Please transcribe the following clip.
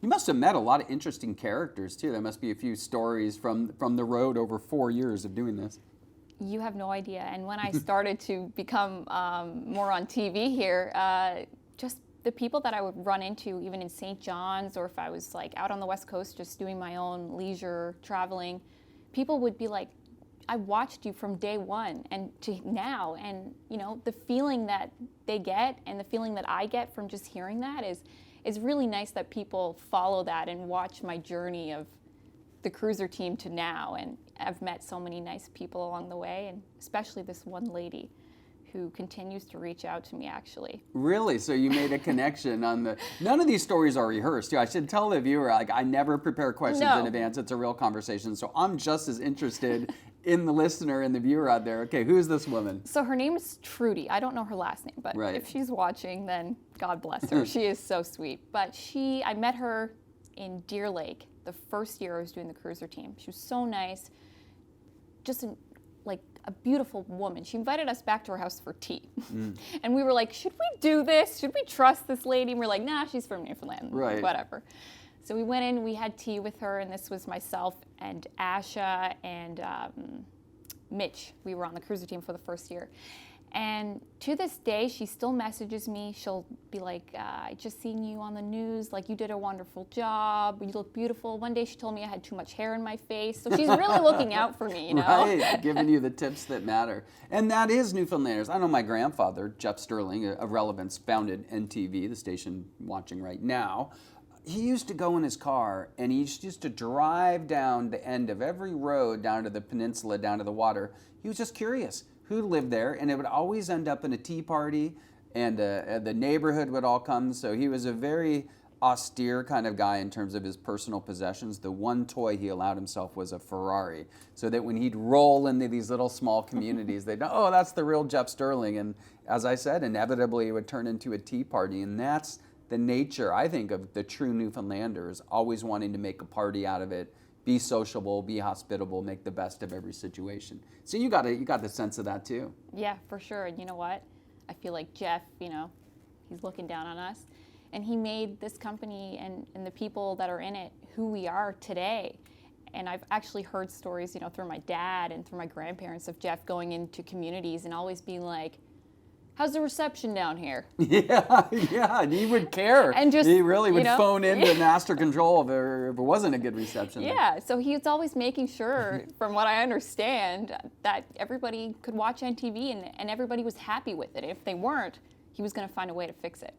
You must have met a lot of interesting characters too. There must be a few stories from the road over 4 years of doing this. You have no idea. And when I started to become more on TV here, just the people that I would run into, even in St. John's, or if I was like out on the West Coast just doing my own leisure traveling, people would be like, I watched you from day one and to now. And, you know, the feeling that they get and the feeling that I get from just hearing that is really nice, that people follow that and watch my journey of the cruiser team to now. And I've met so many nice people along the way, and especially this one lady who continues to reach out to me, actually. Really? So you made a connection on the... None of these stories are rehearsed. I should tell the viewer, like, I never prepare questions in advance. It's a real conversation. So I'm just as interested in the listener and the viewer out there. Okay, who's this woman? So her name is Trudy. I don't know her last name, but if she's watching, then God bless her. She is so sweet. But I met her in Deer Lake the first year I was doing the cruiser team. She was so nice, just a beautiful woman. She invited us back to her house for tea. And we were like, should we do this? Should we trust this lady? And we're like, nah, she's from Newfoundland, whatever. So we went in, we had tea with her, and this was myself and Asha and Mitch. We were on the cruiser team for the first year. And to this day, she still messages me. She'll be like, I just seen you on the news. Like, you did a wonderful job. You look beautiful. One day she told me I had too much hair in my face. So she's really looking out for me, you know? Right, giving you the tips that matter. And that is Newfoundlanders. I know my grandfather, Jeff Sterling, of Relevance, founded NTV, the station watching right now. He used to go in his car, and he used to drive down the end of every road down to the peninsula, down to the water. He was just curious who lived there, and it would always end up in a tea party, and the neighborhood would all come. So he was a very austere kind of guy in terms of his personal possessions. The one toy he allowed himself was a Ferrari, so that when he'd roll into these little small communities, they'd know, oh, that's the real Jeff Sterling. And as I said, inevitably it would turn into a tea party, and that's the nature, I think, of the true Newfoundlanders, always wanting to make a party out of it, be sociable, be hospitable, make the best of every situation. So you got the sense of that too. Yeah, for sure. And you know what? I feel like Jeff, you know, he's looking down on us, and he made this company and the people that are in it who we are today. And I've actually heard stories, you know, through my dad and through my grandparents of Jeff going into communities and always being like, how's the reception down here? Yeah, and he would care. And just, he really would phone into master control if it wasn't a good reception. Yeah, so he was always making sure, from what I understand, that everybody could watch NTV and everybody was happy with it. If they weren't, he was going to find a way to fix it.